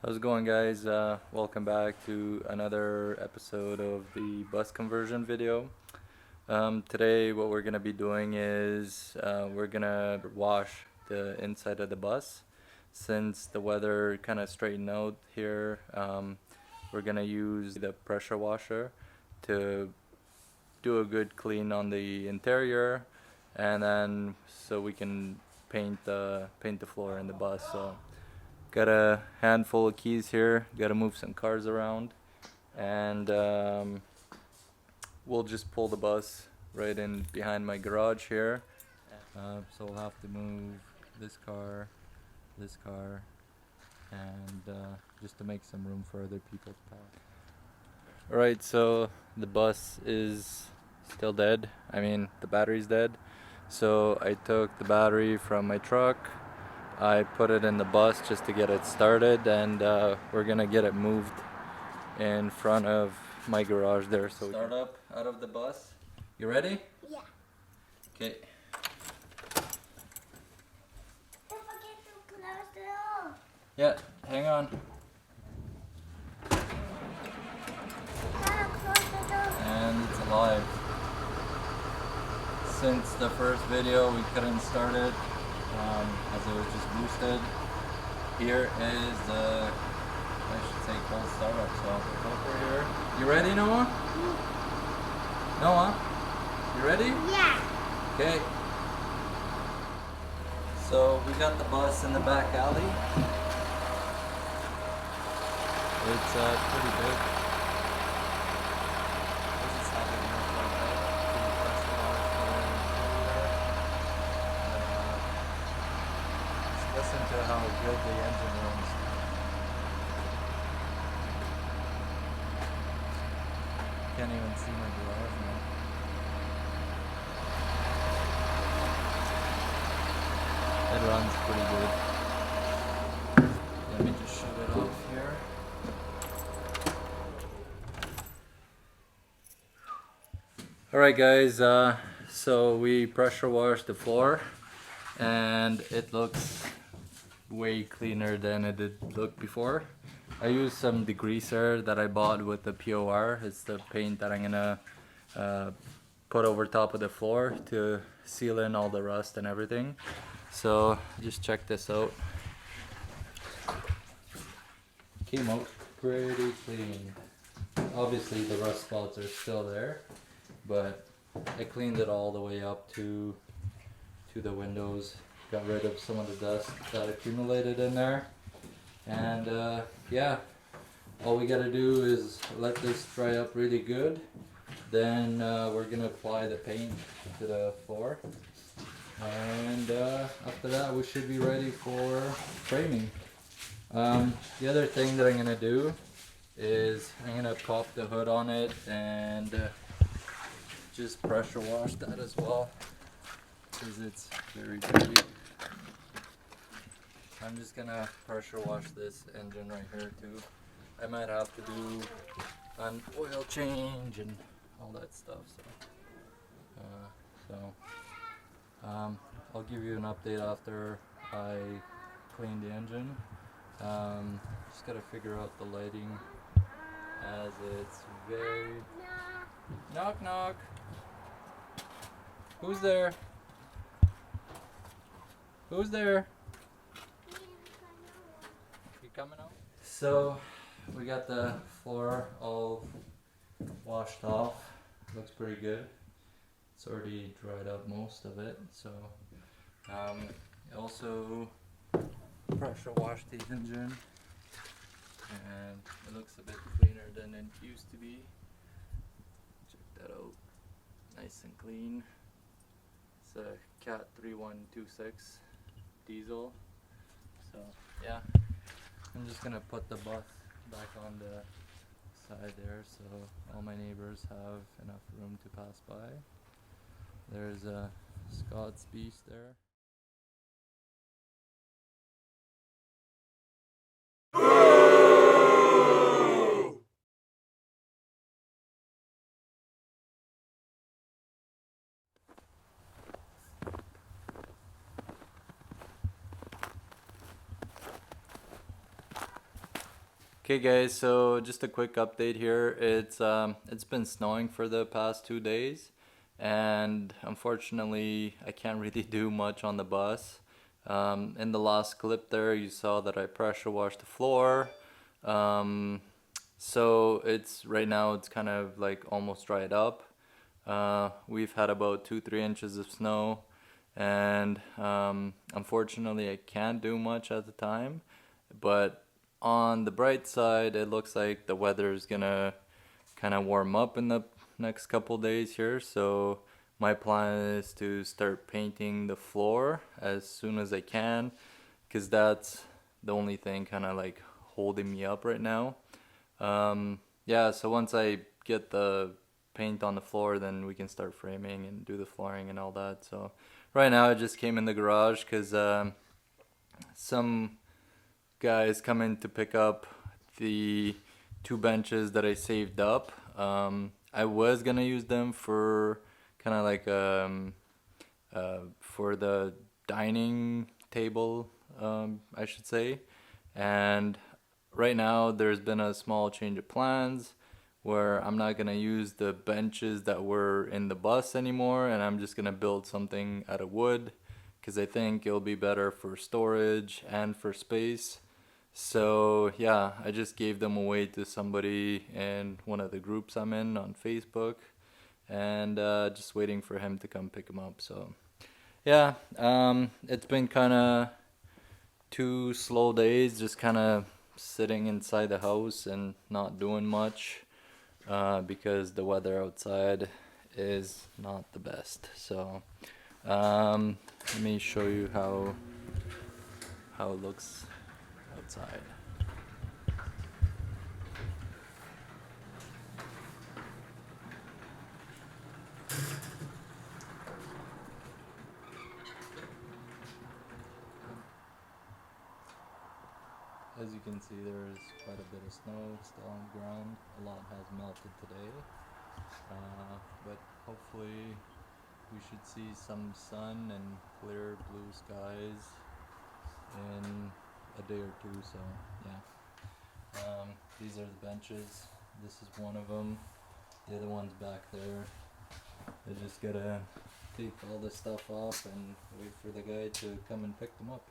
How's it going, guys? Welcome back to another episode of the bus conversion video. Today what we're gonna be doing is we're gonna wash the inside of the bus. Since the weather kind of straightened out here, we're gonna use the pressure washer to do a good clean on the interior, and then so we can paint the floor in the bus. So got a handful of keys here, gotta move some cars around, and we'll just pull the bus right in behind my garage here. So we'll have to move this car, and just to make some room for other people to pass. Alright, so the bus is still dead. I mean, the battery's dead. So I took the battery from my truck, I put it in the bus just to get it started, and we're gonna get it moved in front of my garage there. So start up out of the bus. You ready? Yeah. Okay. Don't forget to close the door. Yeah, hang on. Gotta close the door. And it's alive. Since the first video we couldn't start it as it was just boosted. Here is the, I should say, cold startup. So over here. You ready, Noah? Noah, you ready? Yeah. Okay. So we got the bus in the back alley. It's pretty big. We'll just have it here for a bit. Pretty pressure wash there and there. Just listen to how good the engine runs. Can't even see my garage now. It runs pretty good. Let me just shut it off here. Alright, guys, so we pressure washed the floor and it looks way cleaner than it did look before. I used some degreaser that I bought with the POR. It's the paint that I'm gonna put over top of the floor to seal in all the rust and everything. So just check this out. Came out pretty clean. Obviously the rust spots are still there, but I cleaned it all the way up to the windows. Got rid of some of the dust that accumulated in there. And yeah, all we gotta do is let this dry up really good. Then we're gonna apply the paint to the floor. And after that we should be ready for framing. The other thing that I'm gonna do is I'm gonna pop the hood on it and just pressure wash that as well, because it's very dirty. I'm just gonna pressure wash this engine right here too. I might have to do an oil change and all that stuff. I'll give you an update after I clean the engine. Just gotta figure out the lighting, as it's very... Knock knock. Who's there? Who's there? You coming out? So we got the floor all washed off. Looks pretty good. It's already dried up most of it. So also pressure washed the engine, and it looks a bit cleaner than it used to be. Check that out. Nice and clean. It's a Cat 3126 diesel. So yeah, I'm just gonna put the bus back on the side there so all my neighbors have enough room to pass by. There's a Scott's Beast there. Okay guys, so just a quick update here. It's been snowing for the past 2 days, and unfortunately I can't really do much on the bus. In the last clip there you saw that I pressure washed the floor. So it's right now it's kind of like almost dried up. We've had about 2-3 inches of snow, and unfortunately I can't do much at the time, but on the bright side it looks like the weather is gonna kind of warm up in the next couple days here, so my plan is to start painting the floor as soon as I can, because that's the only thing kind of like holding me up right now. Yeah, so once I get the paint on the floor, then we can start framing and do the flooring and all that. So right now I just came in the garage because some guys come in to pick up the 2 benches that I saved up. I was gonna use them for kind of like for the dining table, I should say. And right now there's been a small change of plans where I'm not gonna use the benches that were in the bus anymore, and I'm just gonna build something out of wood because I think it'll be better for storage and for space. So yeah, I just gave them away to somebody in one of the groups I'm in on Facebook, and just waiting for him to come pick them up. So yeah, it's been kind of 2 slow days, just kind of sitting inside the house and not doing much because the weather outside is not the best. So let me show you how it looks outside. As you can see, there is quite a bit of snow still on the ground. A lot has melted today, but hopefully we should see some sun and clear blue skies in a day or two. So yeah, these are the benches. This is one of them. The other one's back there. I just gotta take all this stuff off and wait for the guy to come and pick them up.